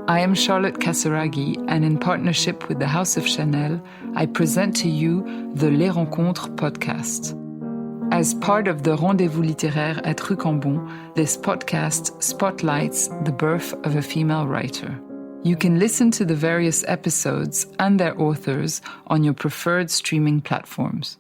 I am Charlotte Casseraghi, and in partnership with the House of Chanel, I present to you the Les Rencontres podcast. As part of the Rendez-vous littéraire at Rue Cambon, this podcast spotlights the birth of a female writer. You can listen to the various episodes and their authors on your preferred streaming platforms.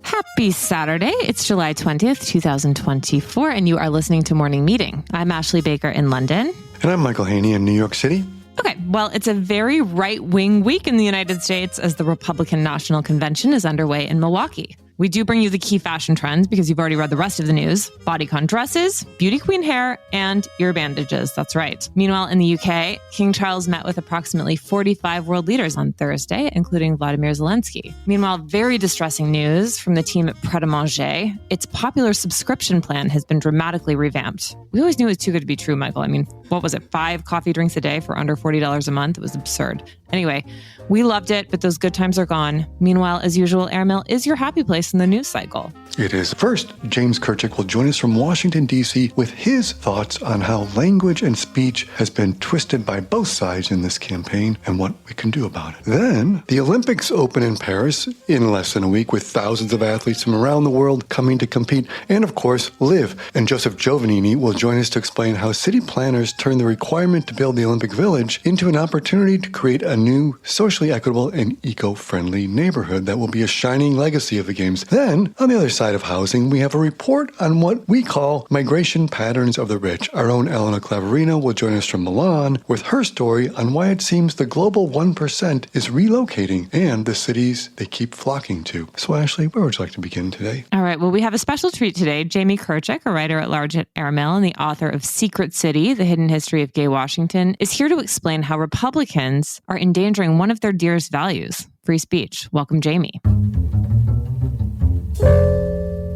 Happy Saturday. It's July 20th, 2024, and you are listening to Morning Meeting. I'm Ashley Baker in London. And I'm Michael Haney in New York City. Okay, well, it's a very right-wing week in the United States as the Republican National Convention is underway in Milwaukee. We do bring you the key fashion trends because you've already read the rest of the news. Bodycon dresses, beauty queen hair, and ear bandages. That's right. Meanwhile, in the UK, King Charles met with approximately 45 world leaders on Thursday, including Vladimir Zelensky. Meanwhile, very distressing news from the team at Pret a Manger. Its popular subscription plan has been dramatically revamped. We always knew it was too good to be true, Michael. I mean, what was it? 5 coffee drinks a day for under $40 a month? It was absurd. Anyway, we loved it, but those good times are gone. Meanwhile, as usual, Airmail is your happy place in the news cycle. It is. First, James Kirchick will join us from Washington, D.C. with his thoughts on how language and speech has been twisted by both sides in this campaign and what we can do about it. Then, the Olympics open in Paris in less than a week with thousands of athletes from around the world coming to compete. And of course, Live. And Joseph Giovannini will join us to explain how city planners turn the requirement to build the Olympic Village into an opportunity to create a new, socially equitable and eco-friendly neighborhood that will be a shining legacy of the Games. Then, on the other side of housing, we have a report on what we call migration patterns of the rich. Our own Elena Clavarino will join us from Milan with her story on why it seems the global 1% is relocating and the cities they keep flocking to. So Ashley, where would you like to begin today? All right, well, we have a special treat today. Jamie Kirchick, a writer at large at Airmail and the author of Secret City, The Hidden History of Gay Washington, is here to explain how Republicans are endangering one of their dearest values, free speech. Welcome, Jamie.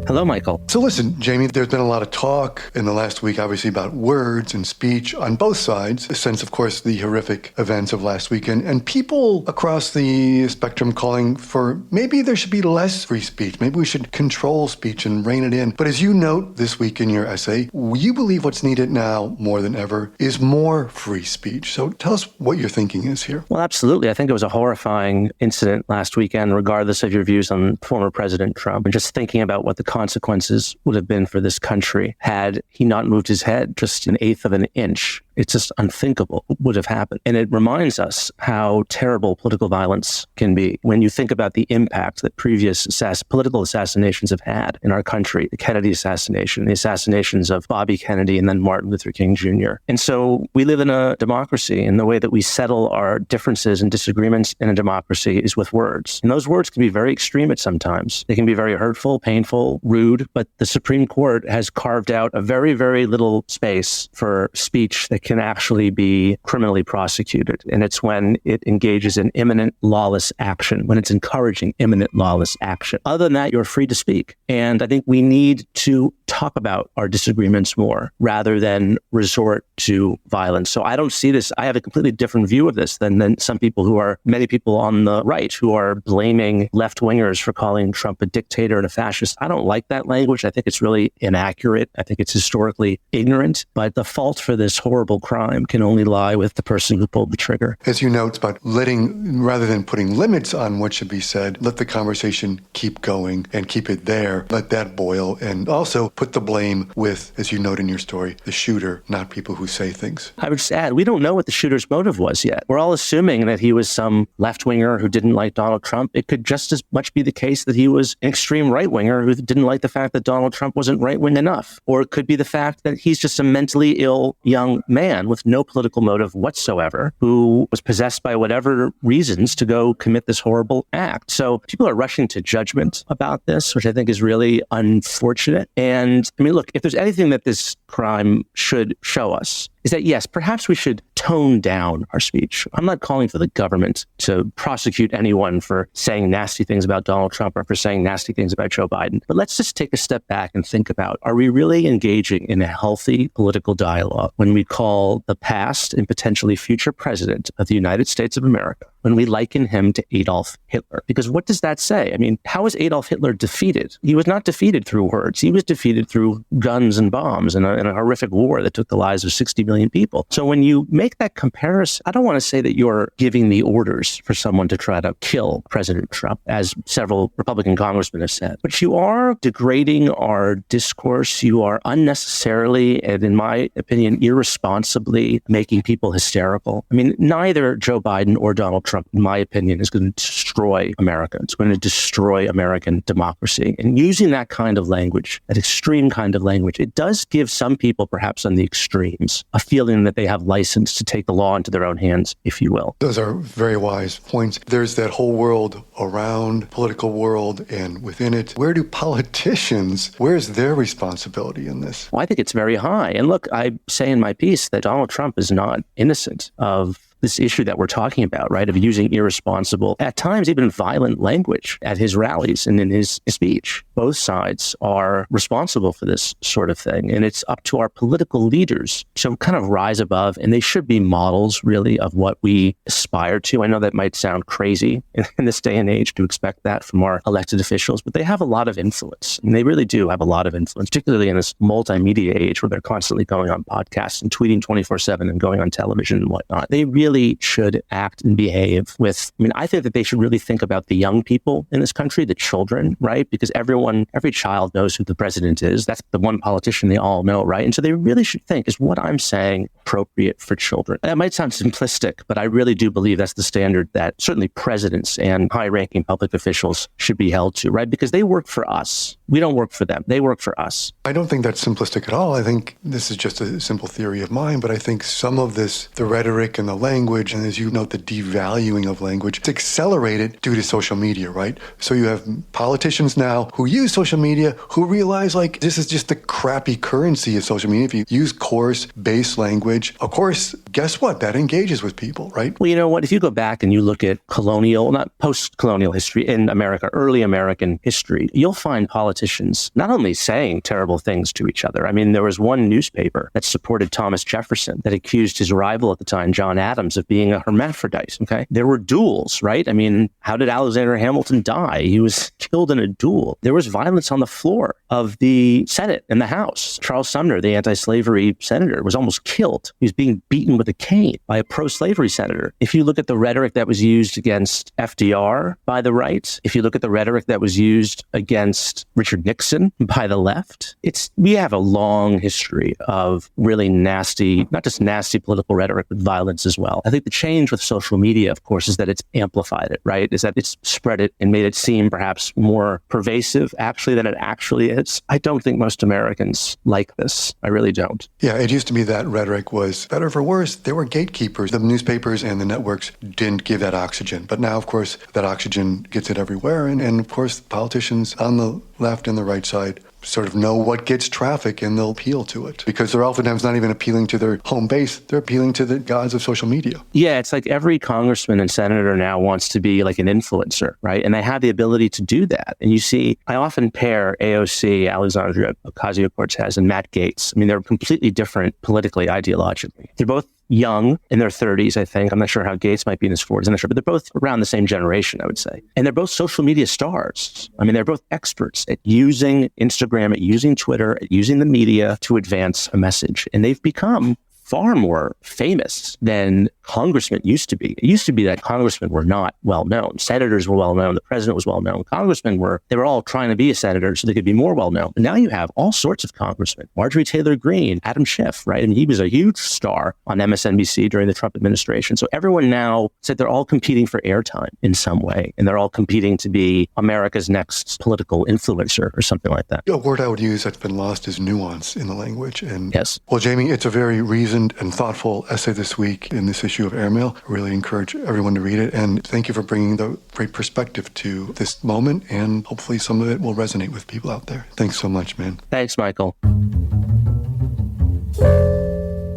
Hello, Michael. So listen, Jamie, there's been a lot of talk in the last week, obviously, about words and speech on both sides, since, of course, the horrific events of last weekend, and people across the spectrum calling for maybe there should be less free speech. Maybe we should control speech and rein it in. But as you note this week in your essay, you believe what's needed now more than ever is more free speech. So tell us what your thinking is here. Well, absolutely. I think it was a horrifying incident last weekend, regardless of your views on former President Trump, and just thinking about what the consequences would have been for this country had he not moved his head just an eighth of an inch. It's just unthinkable what would have happened. And it reminds us how terrible political violence can be. When you think about the impact that previous political assassinations have had in our country, the Kennedy assassination, the assassinations of Bobby Kennedy and then Martin Luther King Jr. And so we live in a democracy, and the way that we settle our differences and disagreements in a democracy is with words. And those words can be very extreme at sometimes. They can be very hurtful, painful, rude, but the Supreme Court has carved out a very, very little space for speech that can actually be criminally prosecuted. And it's when it engages in imminent lawless action, when it's encouraging imminent lawless action. Other than that, you're free to speak. And I think we need to talk about our disagreements more rather than resort to violence. So I don't see this. I have a completely different view of this than some people many people on the right who are blaming left-wingers for calling Trump a dictator and a fascist. I don't like that language. I think it's really inaccurate. I think it's historically ignorant. But the fault for this horrible crime can only lie with the person who pulled the trigger. As you know, it's about rather than putting limits on what should be said, let the conversation keep going and keep it there. Let that boil, and also put the blame with, as you note in your story, the shooter, not people who say things. I would just add, we don't know what the shooter's motive was yet. We're all assuming that he was some left-winger who didn't like Donald Trump. It could just as much be the case that he was an extreme right-winger who didn't like the fact that Donald Trump wasn't right-wing enough. Or it could be the fact that he's just a mentally ill young man with no political motive whatsoever, who was possessed by whatever reasons to go commit this horrible act. So people are rushing to judgment about this, which I think is really unfortunate. And I mean, look, if there's anything that this crime should show us, is that, yes, perhaps we should tone down our speech. I'm not calling for the government to prosecute anyone for saying nasty things about Donald Trump or for saying nasty things about Joe Biden. But let's just take a step back and think about, are we really engaging in a healthy political dialogue when we call the past and potentially future president of the United States of America when we liken him to Adolf Hitler. Because what does that say? I mean, how was Adolf Hitler defeated? He was not defeated through words. He was defeated through guns and bombs in a horrific war that took the lives of 60 million people. So when you make that comparison, I don't want to say that you're giving the orders for someone to try to kill President Trump, as several Republican congressmen have said, but you are degrading our discourse. You are unnecessarily, and in my opinion, irresponsibly making people hysterical. I mean, neither Joe Biden or Donald Trump, in my opinion, is going to destroy America. It's going to destroy American democracy. And using that kind of language, that extreme kind of language, it does give some people, perhaps on the extremes, a feeling that they have license to take the law into their own hands, if you will. Those are very wise points. There's that whole world around, political world, and within it. Where do politicians, where's their responsibility in this? Well, I think it's very high. And look, I say in my piece that Donald Trump is not innocent of this issue that we're talking about, right, of using irresponsible, at times even violent language at his rallies and in his speech. Both sides are responsible for this sort of thing. And it's up to our political leaders to kind of rise above, and they should be models, really, of what we aspire to. I know that might sound crazy in this day and age to expect that from our elected officials, but they have a lot of influence. And they really do have a lot of influence, particularly in this multimedia age where they're constantly going on podcasts and tweeting 24/7 and going on television and whatnot. They really should act and behave with, I mean, I think that they should really think about the young people in this country, the children, right? Because every child knows who the president is. That's the one politician they all know, right? And so they really should think, is what I'm saying appropriate for children? That might sound simplistic, but I really do believe that's the standard that certainly presidents and high-ranking public officials should be held to, right? Because they work for us. We don't work for them. They work for us. I don't think that's simplistic at all. I think this is just a simple theory of mine, but I think some of this, the rhetoric and the language, and as you note, the devaluing of language, it's accelerated due to social media, right? So you have politicians now who use social media who realize, like, this is just the crappy currency of social media. If you use coarse, base language, of course, guess what? That engages with people, right? Well, you know what? If you go back and you look at colonial, not post-colonial history in America, early American history, you'll find politicians not only saying terrible things to each other. I mean, there was one newspaper that supported Thomas Jefferson that accused his rival at the time, John Adams, of being a hermaphrodite, okay? There were duels, right? I mean, how did Alexander Hamilton die? He was killed in a duel. There was violence on the floor of the Senate and the House. Charles Sumner, the anti-slavery senator, was almost killed. He was being beaten with a cane by a pro-slavery senator. If you look at the rhetoric that was used against FDR by the right, if you look at the rhetoric that was used against Richard Nixon by the left, we have a long history of really nasty, not just nasty political rhetoric, but violence as well. I think the change with social media, of course, is that it's amplified it, right? Is that it's spread it and made it seem perhaps more pervasive, actually, than it actually is. I don't think most Americans like this. I really don't. Yeah, it used to be that rhetoric was better for worse. There were gatekeepers. The newspapers and the networks didn't give that oxygen. But now, of course, that oxygen gets it everywhere. And of course, politicians on the left and the right side sort of know what gets traffic and they'll appeal to it because they're oftentimes not even appealing to their home base. They're appealing to the gods of social media. Yeah, it's like every congressman and senator now wants to be like an influencer, right? And they have the ability to do that. And you see, I often pair AOC, Alexandria Ocasio-Cortez, and Matt Gaetz. I mean, they're completely different politically, ideologically. They're both young, in their 30s, I think. I'm not sure how Gates might be in his 40s. I'm not sure, but they're both around the same generation, I would say. And they're both social media stars. I mean, they're both experts at using Instagram, at using Twitter, at using the media to advance a message. And they've become far more famous than congressmen used to be. It used to be that congressmen were not well known. Senators were well known. The president was well known. Congressmen they were all trying to be a senator so they could be more well known. And now you have all sorts of congressmen. Marjorie Taylor Greene, Adam Schiff, right? I mean, he was a huge star on MSNBC during the Trump administration. So everyone now said they're all competing for airtime in some way. And they're all competing to be America's next political influencer or something like that. A word I would use that's been lost is nuance in the language. And yes. Well, Jamie, it's a very reasoned and thoughtful essay this week in this issue of Airmail. I really encourage everyone to read it. And thank you for bringing the great perspective to this moment. And hopefully some of it will resonate with people out there. Thanks so much, man. Thanks, Michael.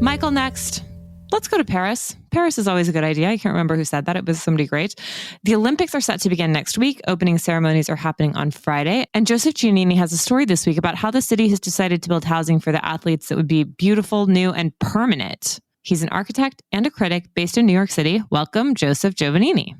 Michael, next. Let's go to Paris. Paris is always a good idea. I can't remember who said that. It was somebody great. The Olympics are set to begin next week. Opening ceremonies are happening on Friday. And Joseph Giannini has a story this week about how the city has decided to build housing for the athletes that would be beautiful, new, and permanent. He's an architect and a critic based in New York City. Welcome, Joseph Giovannini.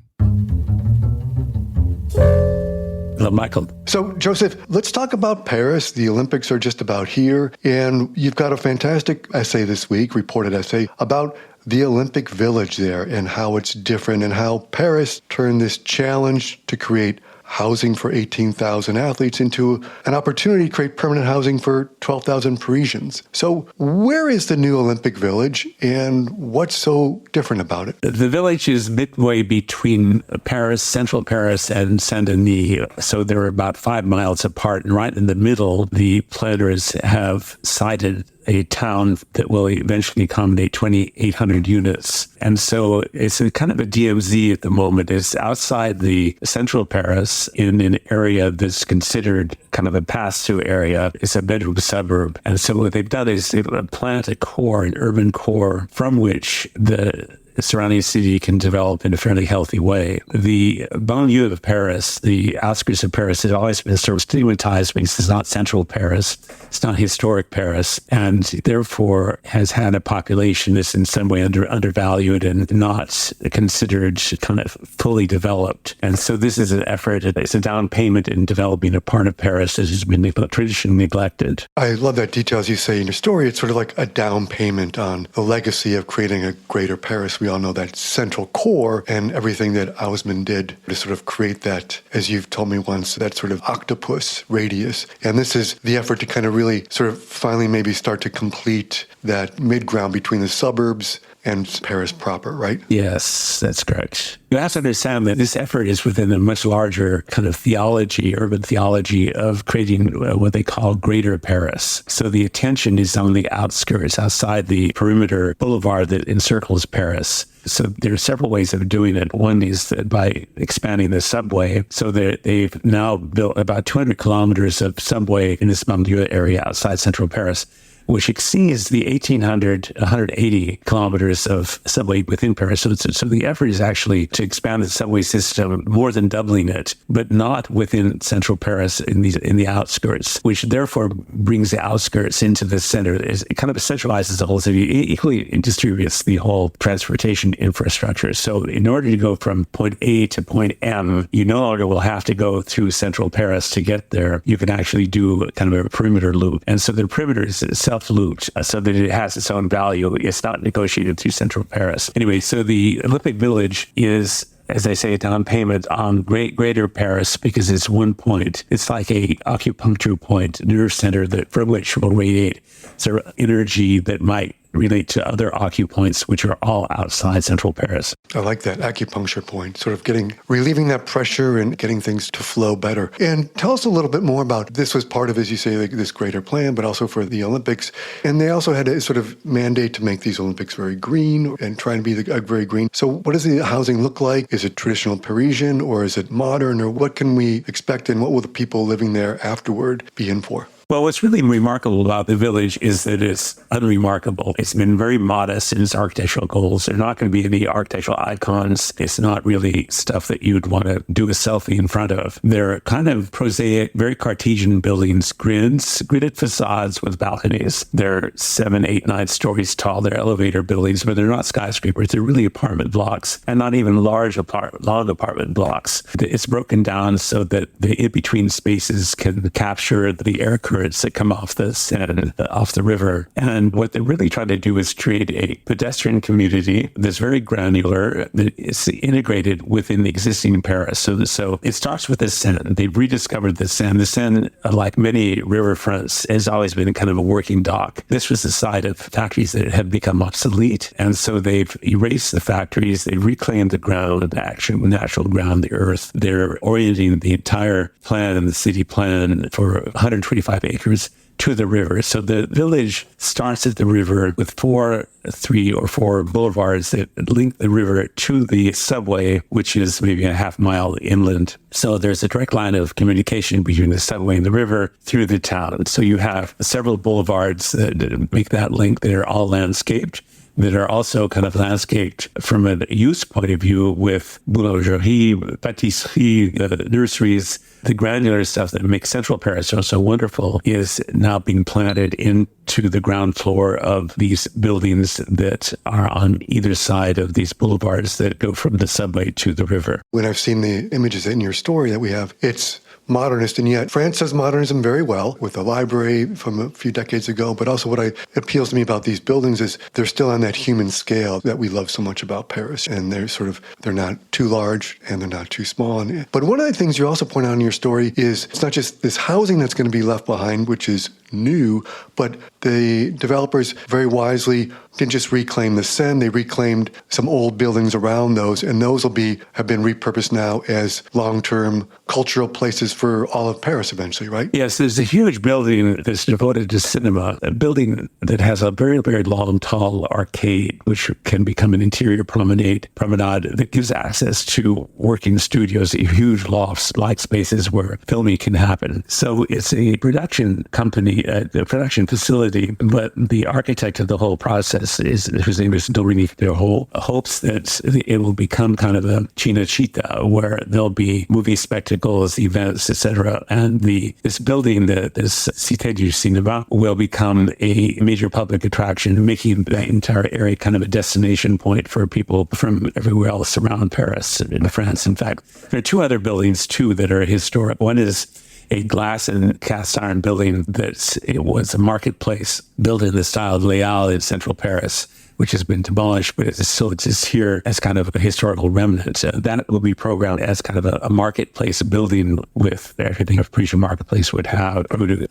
Hello, Michael. So, Joseph, let's talk about Paris. The Olympics are just about here, and you've got a fantastic essay this week, reported essay, about the Olympic Village there and how it's different and how Paris turned this challenge to create housing for 18,000 athletes into an opportunity to create permanent housing for 12,000 Parisians. So where is the new Olympic Village and what's so different about it? The village is midway between Paris, central Paris, and Saint-Denis. So they're about 5 miles apart. And right in the middle, the planners have cited a town that will eventually accommodate 2,800 units. And so it's a kind of a DMZ at the moment. It's outside the central Paris in an area that's considered kind of a pass-through area. It's a bedroom suburb. And so what they've done is they've planted a core, an urban core, from which the surrounding city can develop in a fairly healthy way. The banlieue of Paris, the outskirts of Paris, has always been sort of stigmatized because it's not central Paris, it's not historic Paris, and therefore has had a population that's in some way undervalued and not considered kind of fully developed. And so this is an effort, it's a down payment in developing a part of Paris that has been traditionally neglected. I love that detail, as you say in your story. It's sort of like a down payment on the legacy of creating a greater Paris. We all know that central core and everything that Haussmann did to sort of create that, as you've told me once, that sort of octopus radius. And this is the effort to kind of really sort of finally maybe start to complete that mid-ground between the suburbs and Paris proper, right? Yes, that's correct. You have to understand that this effort is within a much larger kind of theology, urban theology of creating what they call Greater Paris. So the attention is on the outskirts, outside the perimeter boulevard that encircles Paris. So there are several ways of doing it. One is that by expanding the subway. So they've now built about 200 kilometers of subway in this banlieue area outside central Paris, which exceeds the 180 kilometers of subway within Paris. So the effort is actually to expand the subway system, more than doubling it, but not within central Paris in the outskirts, which therefore brings the outskirts into the center. It kind of centralizes the whole city, equally distributes the whole transportation infrastructure. So in order to go from point A to point M, you no longer will have to go through central Paris to get there. You can actually do kind of a perimeter loop. And so the perimeter is self-looped, so that it has its own value. It's not negotiated through central Paris. Anyway, so the Olympic Village is, as I say, a down payment on Greater Paris because it's one point. It's like a acupuncture point, nerve center that from which will radiate sort of energy that might relate to other acupoints, which are all outside central Paris. I like that acupuncture point, sort of relieving that pressure and getting things to flow better. And tell us a little bit more about, this was part of, as you say, like this greater plan, but also for the Olympics. And they also had a sort of mandate to make these Olympics very green and try and be very green. So what does the housing look like? Is it traditional Parisian or is it modern, or what can we expect and what will the people living there afterward be in for? Well, what's really remarkable about the village is that it's unremarkable. It's been very modest in its architectural goals. There are not going to be any architectural icons. It's not really stuff that you'd want to do a selfie in front of. They're kind of prosaic, very Cartesian buildings, gridded facades with balconies. They're 7, 8, 9 stories tall. They're elevator buildings, but they're not skyscrapers. They're really apartment blocks, and not even long apartment blocks. It's broken down so that the in-between spaces can capture the air current that come off off the river. And what they're really trying to do is create a pedestrian community that's very granular, that is integrated within the existing Paris. So it starts with the Seine. They've rediscovered the Seine. The Seine, like many riverfronts, has always been kind of a working dock. This was the site of factories that had become obsolete. And so they've erased the factories. They reclaimed the ground, the actual natural ground, the earth. They're orienting the entire plan and the city plan for 125 acres to the river. So the village starts at the river with 3 or 4 boulevards that link the river to the subway, which is maybe a half mile inland. So there's a direct line of communication between the subway and the river through the town. So you have several boulevards that make that link. They're all landscaped that are also kind of landscaped from a use point of view with boulangerie, pâtisserie, nurseries. The granular stuff that makes Central Paris so wonderful is now being planted into the ground floor of these buildings that are on either side of these boulevards that go from the subway to the river. When I've seen the images in your story that we have, it's modernist, and yet France does modernism very well with the library from a few decades ago. But also what appeals to me about these buildings is they're still on that human scale that we love so much about Paris. And they're not too large and they're not too small. But one of the things you also point out in your story is it's not just this housing that's going to be left behind, which is new, but the developers very wisely didn't just reclaim the Seine, they reclaimed some old buildings around those, and those have been repurposed now as long-term cultural places for all of Paris eventually, right? Yes, there's a huge building that's devoted to cinema, a building that has a very, very long, tall arcade, which can become an interior promenade that gives access to working studios, huge lofts, light spaces where filming can happen. So it's a production company, a production facility, but the architect of the whole process whose name is Dominique Derhault, hopes that it will become kind of a Cinecittà where there'll be movie spectacles, events, etc. And this building, this Cité du Cinéma, will become a major public attraction, making the entire area kind of a destination point for people from everywhere else around Paris and in France. In fact, there are two other buildings too that are historic. One is a glass and cast iron building it was a marketplace built in the style of Les Halles in central Paris, which has been demolished, but it still exists here as kind of a historical remnant. That will be programmed as kind of a marketplace building with everything a Parisian marketplace would have,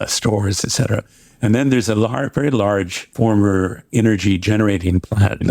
stores, etc. And then there's a very large former electricity generating plant,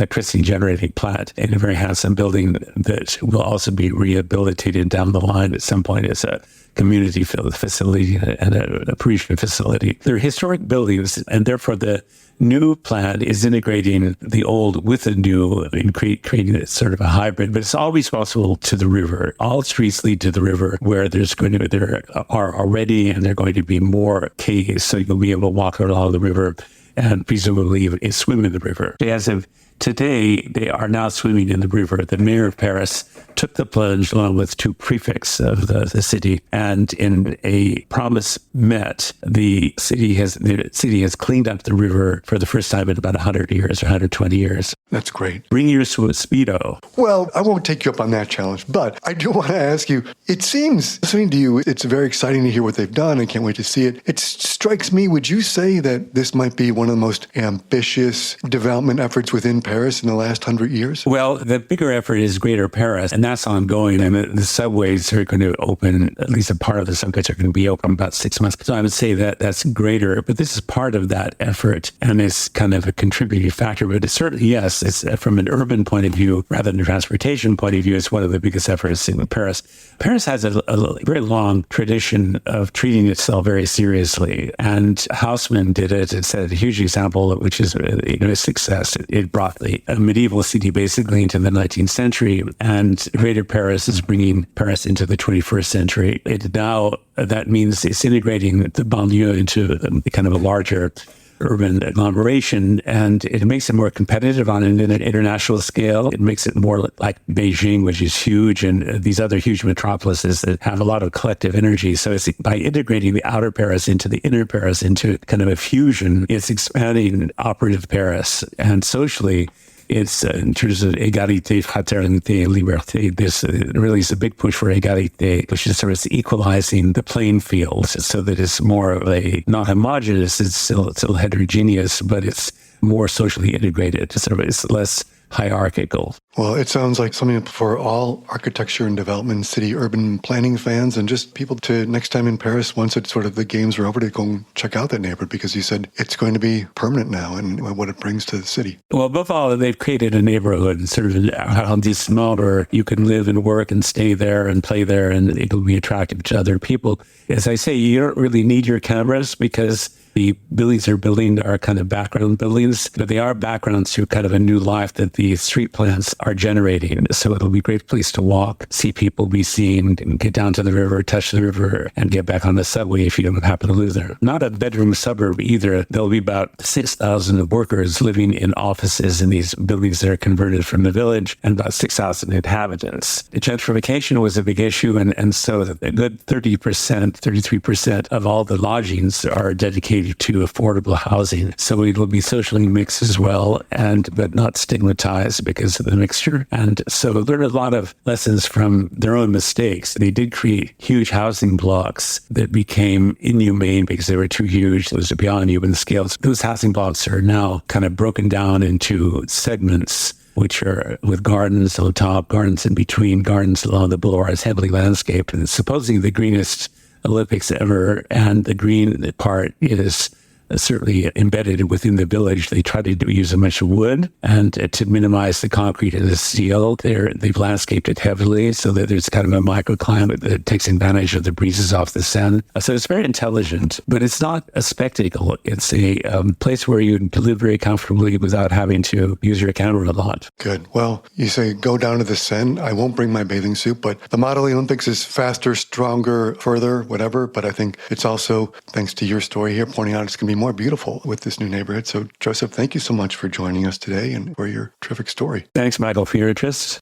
and a very handsome building that will also be rehabilitated down the line at some point as a community facility and a Parisian facility. They're historic buildings, and therefore the new plan is integrating the old with the new and creating sort of a hybrid, but it's all responsible to the river. All streets lead to the river where there are already, and there are going to be more quays, so you'll be able to walk along the river and presumably even swim in the river. As of today, they are now swimming in the river. The mayor of Paris took the plunge along with two prefects of the city, and in a promise met, the city has cleaned up the river for the first time in about 100 years or 120 years. That's great. Bring your Speedo. Well, I won't take you up on that challenge, but I do want to ask you, it seems, listening to you, it's very exciting to hear what they've done. I can't wait to see it. It strikes me, would you say that this might be one of the most ambitious development efforts within Paris in the last 100 years? Well, the bigger effort is Greater Paris, and that's ongoing. And the subways are going to open, at least a part of the subways are going to be open in about 6 months. So I would say that that's greater, but this is part of that effort, and it's kind of a contributing factor. But it's certainly, yes, it's from an urban point of view, rather than a transportation point of view, it's one of the biggest efforts in Paris. Paris has a very long tradition of treating itself very seriously, and Haussmann did it. It's a huge example, which is a success. It brought a medieval city basically into the 19th century, and Greater Paris is bringing Paris into the 21st century. That means it's integrating the banlieue into kind of a larger urban agglomeration, and it makes it more competitive on an international scale. It makes it more like Beijing, which is huge, and these other huge metropolises that have a lot of collective energy. So it's by integrating the outer Paris into the inner Paris into kind of a fusion, it's expanding operative Paris. And socially, it's in terms of égalité, fraternité, and liberté. This really is a big push for égalité, which is sort of equalizing the playing field so that it's more of a not homogeneous, it's still heterogeneous, but it's more socially integrated. It's less hierarchical. Well, it sounds like something for all architecture and development, city urban planning fans, and just people to next time in Paris, once it's sort of the games are over, to go and check out that neighborhood, because you said it's going to be permanent now and what it brings to the city. Well, above all, they've created a neighborhood, sort of an arrondissement, where you can live and work and stay there and play there, and it'll be attractive to other people. As I say, you don't really need your cameras because the buildings they're building are kind of background buildings, but they are backgrounds to kind of a new life that the street plans are generating. So it'll be a great place to walk, see people be seen, and get down to the river, touch the river, and get back on the subway if you don't happen to live there. Not a bedroom suburb either. There'll be about 6,000 workers living in offices in these buildings that are converted from the village, and about 6,000 inhabitants. Gentrification was a big issue, and so a good 33% of all the lodgings are dedicated to affordable housing. So it will be socially mixed as well, but not stigmatized because of the mixture. And so learn a lot of lessons from their own mistakes. They did create huge housing blocks that became inhumane because they were too huge. It was beyond human scales. Those housing blocks are now kind of broken down into segments, which are with gardens on top, gardens in between, gardens along the boulevards, heavily landscaped. And it's supposedly the greenest Olympics ever. And the green part is certainly embedded within the village. They try to use a bunch of wood and to minimize the concrete and the steel. They've landscaped it heavily so that there's kind of a microclimate that takes advantage of the breezes off the Seine. So it's very intelligent, but it's not a spectacle. It's a place where you can live very comfortably without having to use your camera a lot. Good. Well, you say go down to the Seine. I won't bring my bathing suit, but the model of the Olympics is faster, stronger, further, whatever. But I think it's also, thanks to your story here, pointing out it's going to be more beautiful with this new neighborhood. So, Joseph, thank you so much for joining us today and for your terrific story. Thanks, Michael, for your interest.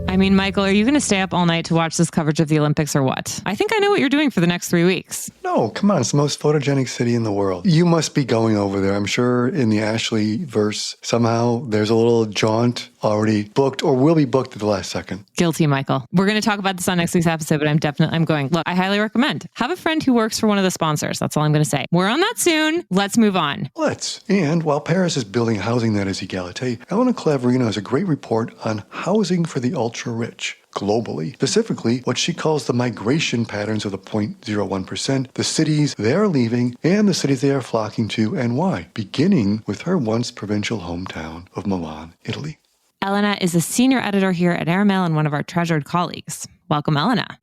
I mean, Michael, are you going to stay up all night to watch this coverage of the Olympics or what? I think I know what you're doing for the next 3 weeks. No, come on. It's the most photogenic city in the world. You must be going over there. I'm sure in the Ashley verse, somehow there's a little jaunt already booked or will be booked at the last second. Guilty, Michael. We're going to talk about this on next week's episode, but I'm going. Look, I highly recommend. Have a friend who works for one of the sponsors. That's all I'm going to say. We're on that soon. Let's move on. Let's. And while Paris is building housing that is egalite, Elena Claverino has a great report on housing for the ultra-rich globally, specifically what she calls the migration patterns of the 0.01%, the cities they are leaving and the cities they are flocking to, and why, beginning with her once provincial hometown of Milan, Italy. Elena is a senior editor here at Airmail and one of our treasured colleagues. Welcome, Elena.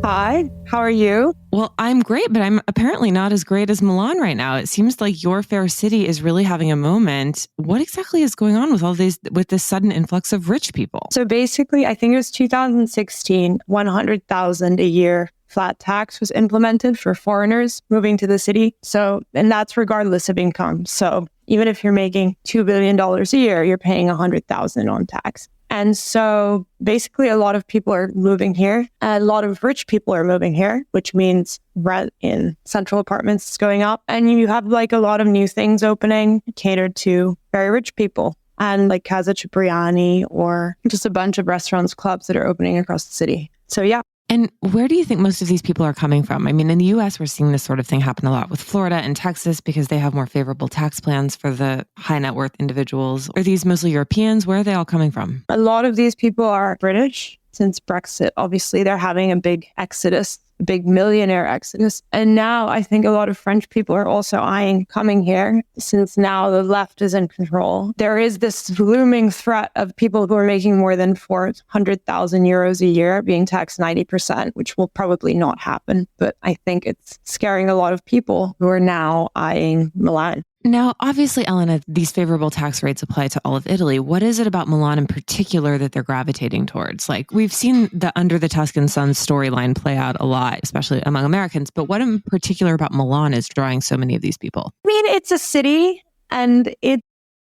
Hi, how are you? Well, I'm great, but I'm apparently not as great as Milan right now. It seems like your fair city is really having a moment. What exactly is going on with this sudden influx of rich people? So basically, I think it was 2016, 100,000 a year flat tax was implemented for foreigners moving to the city. And that's regardless of income. So even if you're making $2 billion a year, you're paying 100,000 on tax. And so basically a lot of people are moving here. A lot of rich people are moving here, which means rent in central apartments is going up. And you have like a lot of new things opening catered to very rich people. And like Casa Cipriani or just a bunch of restaurants, clubs that are opening across the city. So yeah. And where do you think most of these people are coming from? I mean, in the U.S., we're seeing this sort of thing happen a lot with Florida and Texas because they have more favorable tax plans for the high net worth individuals. Are these mostly Europeans? Where are they all coming from? A lot of these people are British. Since Brexit, obviously, they're having a big exodus, a big millionaire exodus. And now I think a lot of French people are also eyeing coming here since now the left is in control. There is this looming threat of people who are making more than 400,000 euros a year being taxed 90%, which will probably not happen. But I think it's scaring a lot of people who are now eyeing Milan. Now, obviously, Elena, these favorable tax rates apply to all of Italy. What is it about Milan in particular that they're gravitating towards? Like, we've seen the Under the Tuscan Sun storyline play out a lot, especially among Americans. But what in particular about Milan is drawing so many of these people? I mean, it's a city, and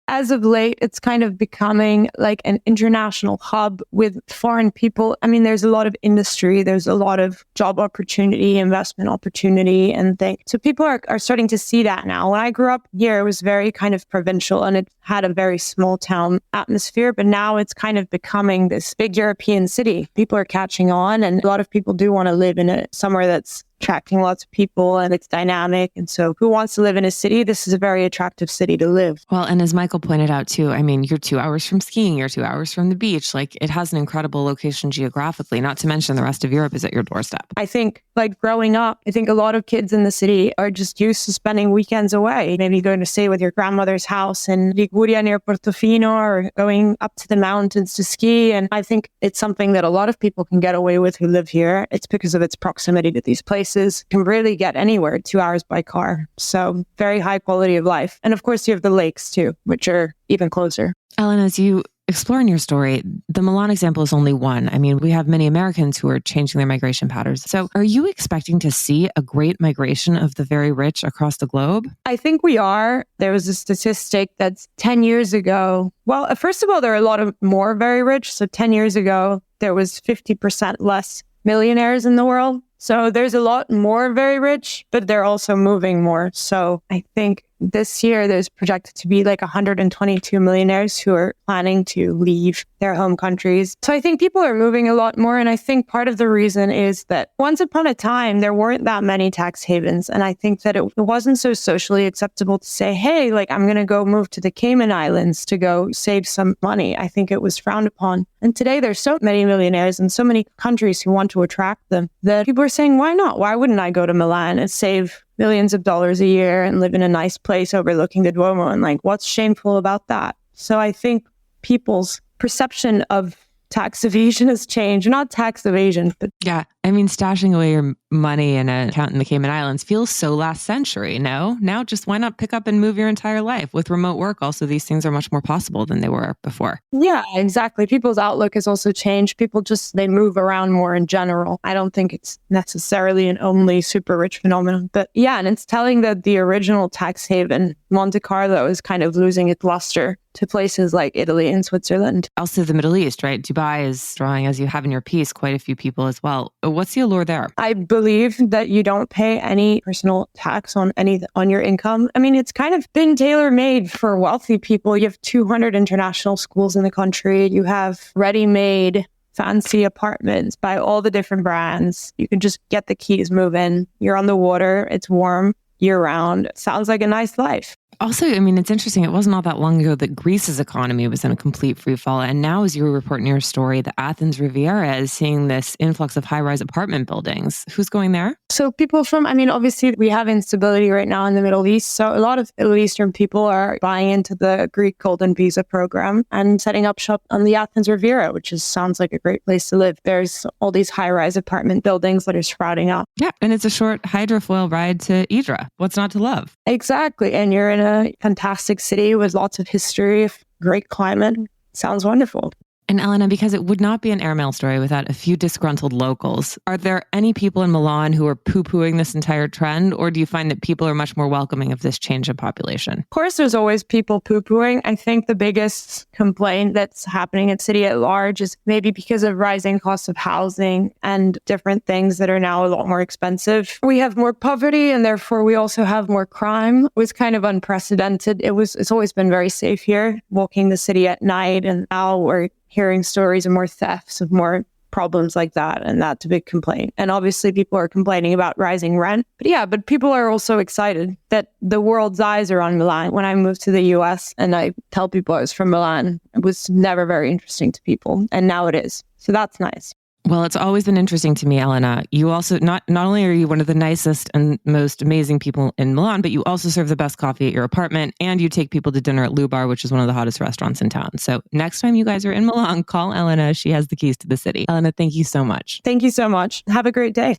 as of late, it's kind of becoming like an international hub with foreign people. I mean, there's a lot of industry, there's a lot of job opportunity, investment opportunity, and things. So people are starting to see that now. When I grew up here, it was very kind of provincial and it had a very small town atmosphere, but now it's kind of becoming this big European city. People are catching on, and a lot of people do want to live in somewhere that's attracting lots of people and it's dynamic. And so who wants to live in a city? This is a very attractive city to live. Well, and as Michael pointed out too, I mean, you're 2 hours from skiing, you're 2 hours from the beach. Like, it has an incredible location geographically, not to mention the rest of Europe is at your doorstep. I think like growing up, I think a lot of kids in the city are just used to spending weekends away. Maybe going to stay with your grandmother's house in Liguria near Portofino or going up to the mountains to ski. And I think it's something that a lot of people can get away with who live here. It's because of its proximity to these places. places can really get anywhere 2 hours by car. So very high quality of life. And of course, you have the lakes too, which are even closer. Ellen, as you explore in your story, the Milan example is only one. I mean, we have many Americans who are changing their migration patterns. So are you expecting to see a great migration of the very rich across the globe? I think we are. There was a statistic that's 10 years ago. Well, first of all, there are a lot of more very rich. So 10 years ago, there was 50% less millionaires in the world. So there's a lot more very rich, but they're also moving more. So I think this year there's projected to be like 122 millionaires who are planning to leave their home countries. So I think people are moving a lot more. And I think part of the reason is that once upon a time, there weren't that many tax havens. And I think that it wasn't so socially acceptable to say, hey, like I'm going to go move to the Cayman Islands to go save some money. I think it was frowned upon. And today there's so many millionaires and so many countries who want to attract them that people are saying, why not? Why wouldn't I go to Milan and save millions of dollars a year and live in a nice place overlooking the Duomo? And like, what's shameful about that? So I think people's perception of tax evasion has changed. Not tax evasion, but... Yeah. I mean, stashing away your money in an account in the Cayman Islands feels so last century, no? Now just why not pick up and move your entire life? With remote work, also, these things are much more possible than they were before. Yeah, exactly. People's outlook has also changed. People they move around more in general. I don't think it's necessarily an only super rich phenomenon. But yeah, and it's telling that the original tax haven, Monte Carlo, is kind of losing its luster to places like Italy and Switzerland. Also the Middle East, right? Dubai is drawing, as you have in your piece, quite a few people as well. What's the allure there? I believe that you don't pay any personal tax on your income. I mean, it's kind of been tailor-made for wealthy people. You have 200 international schools in the country. You have ready-made fancy apartments by all the different brands. You can just get the keys, move in. You're on the water. It's warm year-round. It sounds like a nice life. Also, I mean, it's interesting. It wasn't all that long ago that Greece's economy was in a complete free fall. And now, as you report in your story, the Athens Riviera is seeing this influx of high-rise apartment buildings. Who's going there? So people obviously we have instability right now in the Middle East. So a lot of Middle Eastern people are buying into the Greek Golden Visa program and setting up shop on the Athens Riviera, which sounds like a great place to live. There's all these high-rise apartment buildings that are sprouting up. Yeah, and it's a short hydrofoil ride to Idra. What's not to love? Exactly. And you're in a fantastic city with lots of history, great climate. Sounds wonderful. And Elena, because it would not be an airmail story without a few disgruntled locals, are there any people in Milan who are poo-pooing this entire trend, or do you find that people are much more welcoming of this change in population? Of course, there's always people poo-pooing. I think the biggest complaint that's happening in the city at large is maybe because of rising costs of housing and different things that are now a lot more expensive. We have more poverty, and therefore we also have more crime. It was kind of unprecedented. It's always been very safe here, walking the city at night, and now we're hearing stories of more thefts, of more problems like that. And that's a big complaint. And obviously people are complaining about rising rent. But people are also excited that the world's eyes are on Milan. When I moved to the US and I tell people I was from Milan, it was never very interesting to people. And now it is. So that's nice. Well, it's always been interesting to me, Elena. You also, not only are you one of the nicest and most amazing people in Milan, but you also serve the best coffee at your apartment, and you take people to dinner at Lubar, which is one of the hottest restaurants in town. So next time you guys are in Milan, call Elena. She has the keys to the city. Elena, thank you so much. Thank you so much. Have a great day.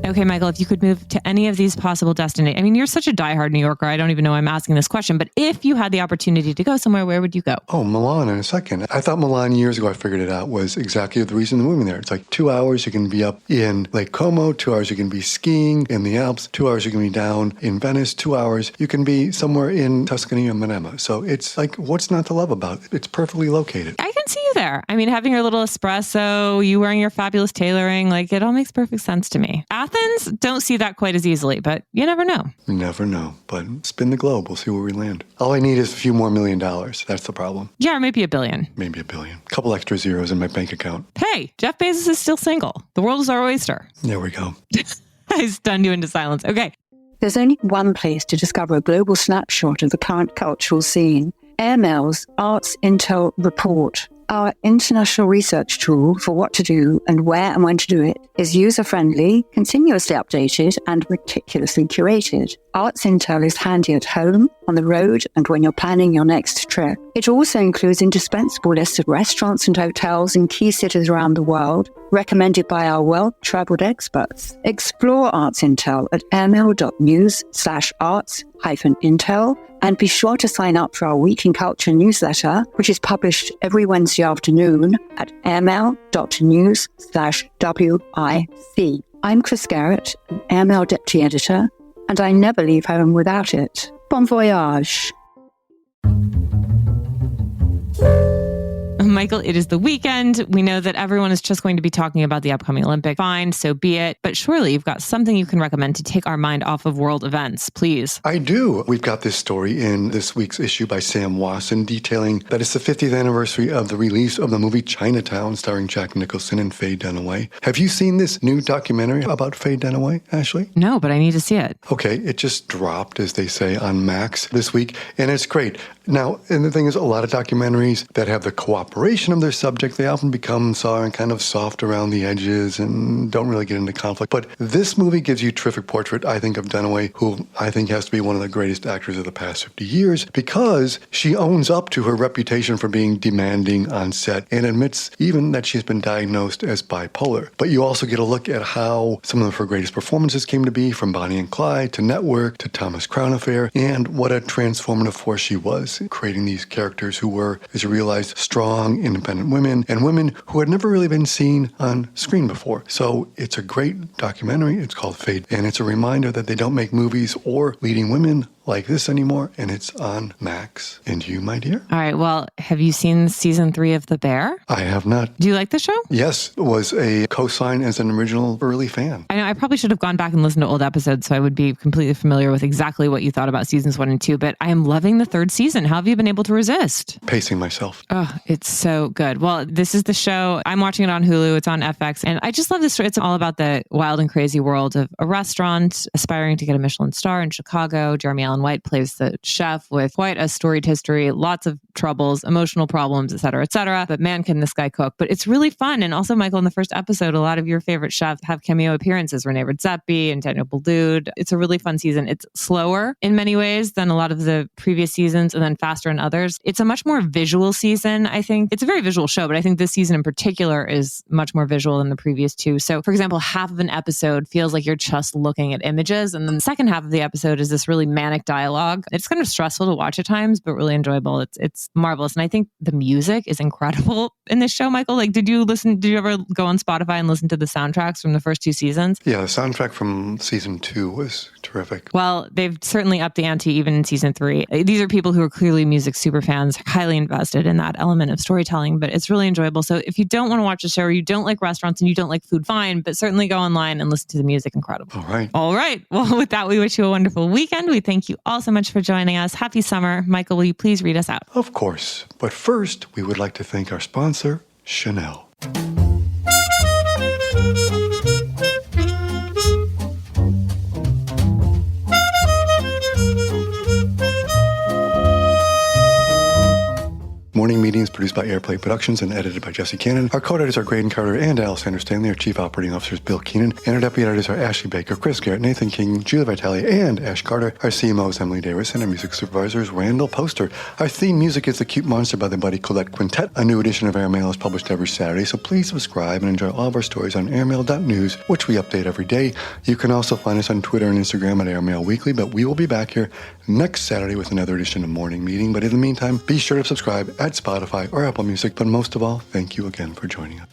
Okay, Michael, if you could move to any of these possible destinations. I mean, you're such a diehard New Yorker. I don't even know why I'm asking this question, but if you had the opportunity to go somewhere, where would you go? Oh, Milan in a second. I thought Milan years ago, I figured it out, was exactly the reason of moving there. It's like 2 hours you can be up in Lake Como, 2 hours you can be skiing in the Alps, 2 hours you can be down in Venice, 2 hours you can be somewhere in Tuscany or Monaco. So it's like, what's not to love about it? It's perfectly located. I can see you there. I mean, having your little espresso, you wearing your fabulous tailoring, like it all makes perfect sense to me. Athens, don't see that quite as easily, but you never know. You never know, but spin the globe. We'll see where we land. All I need is a few more $1 million. That's the problem. Yeah, or maybe $1 billion. Maybe $1 billion. A couple extra zeros in my bank account. Hey, Jeff Bezos is still single. The world is our oyster. There we go. I stunned you into silence. Okay. There's only one place to discover a global snapshot of the current cultural scene. Airmail's Arts Intel Report, our international research tool for what to do and where and when to do it, is user-friendly, continuously updated, and meticulously curated. Arts Intel is handy at home, on the road, and when you're planning your next trip. It also includes indispensable lists of restaurants and hotels in key cities around the world, recommended by our well-traveled experts. Explore Arts Intel at airmail.news/arts-intel, and be sure to sign up for our Week in Culture newsletter, which is published every Wednesday afternoon at airmail.news/WIC. I'm Chris Garrett, Airmail Deputy Editor, and I never leave home without it. Bon voyage. Michael, it is the weekend. We know that everyone is just going to be talking about the upcoming Olympics. Fine, so be it. But surely you've got something you can recommend to take our mind off of world events, please. I do. We've got this story in this week's issue by Sam Wasson detailing that it's the 50th anniversary of the release of the movie Chinatown starring Jack Nicholson and Faye Dunaway. Have you seen this new documentary about Faye Dunaway, Ashley? No, but I need to see it. Okay, it just dropped, as they say, on Max this week, and it's great. Now, and the thing is, a lot of documentaries that have the cooperation of their subject, they often become sour and kind of soft around the edges and don't really get into conflict. But this movie gives you a terrific portrait, I think, of Dunaway, who I think has to be one of the greatest actors of the past 50 years, because she owns up to her reputation for being demanding on set and admits even that she's been diagnosed as bipolar. But you also get a look at how some of her greatest performances came to be, from Bonnie and Clyde to Network to Thomas Crown Affair, and what a transformative force she was, creating these characters who were, as you realized, strong, independent women, and women who had never really been seen on screen before. So it's a great documentary. It's called Fate, and it's a reminder that they don't make movies or leading women like this anymore, and it's on Max. And you, my dear? All right, well, have you seen season 3 of The Bear? I have not. Do you like the show? Yes, was a co-sign as an original early fan. I know I probably should have gone back and listened to old episodes so I would be completely familiar with exactly what you thought about seasons 1 and 2, but I am loving the 3rd season. How have you been able to resist? Pacing myself. Oh, it's so good. Well, this is the show. I'm watching it on Hulu. It's on FX. And I just love this story. It's all about the wild and crazy world of a restaurant aspiring to get a Michelin star in Chicago. Jeremy Allen White plays the chef with quite a storied history, lots of troubles, emotional problems, et cetera, et cetera. But man, can this guy cook. But it's really fun. And also, Michael, in the first episode, a lot of your favorite chefs have cameo appearances. Renee Redzepi and Daniel Boulud. It's a really fun season. It's slower in many ways than a lot of the previous seasons and then faster in others. It's a much more visual season, I think. It's a very visual show, but I think this season in particular is much more visual than the previous two. So, for example, half of an episode feels like you're just looking at images. And then the second half of the episode is this really manic dialogue. It's kind of stressful to watch at times, but really enjoyable. It's marvelous. And I think the music is incredible in this show, Michael. Like, did you ever go on Spotify and listen to the soundtracks from the first 2 seasons? Yeah, the soundtrack from season 2 was terrific. Well, they've certainly upped the ante even in season 3. These are people who are clearly music super fans, highly invested in that element of storytelling, but it's really enjoyable. So if you don't want to watch the show, or you don't like restaurants and you don't like food, fine, but certainly go online and listen to the music. Incredible. All right. Well, with that, we wish you a wonderful weekend. We thank you all so much for joining us. Happy summer. Michael, will you please read us out? Of course. But first, we would like to thank our sponsor, Chanel. Morning Meetings produced by Airplay Productions and edited by Jesse Cannon. Our co-editors are Graydon Carter and Alexander Stanley. Our chief operating officers Bill Keenan. And our deputy editors are Ashley Baker, Chris Garrett, Nathan King, Julia Vitale, and Ash Carter. Our CMO is Emily Davis, and our music supervisor is Randall Poster. Our theme music is The Cute Monster by the Buddy Collette Quintet. A new edition of Airmail is published every Saturday, so please subscribe and enjoy all of our stories on airmail.news, which we update every day. You can also find us on Twitter and Instagram at Airmail Weekly, but we will be back here next Saturday with another edition of Morning Meeting. But in the meantime, be sure to subscribe at Spotify or Apple Music. But most of all, thank you again for joining us.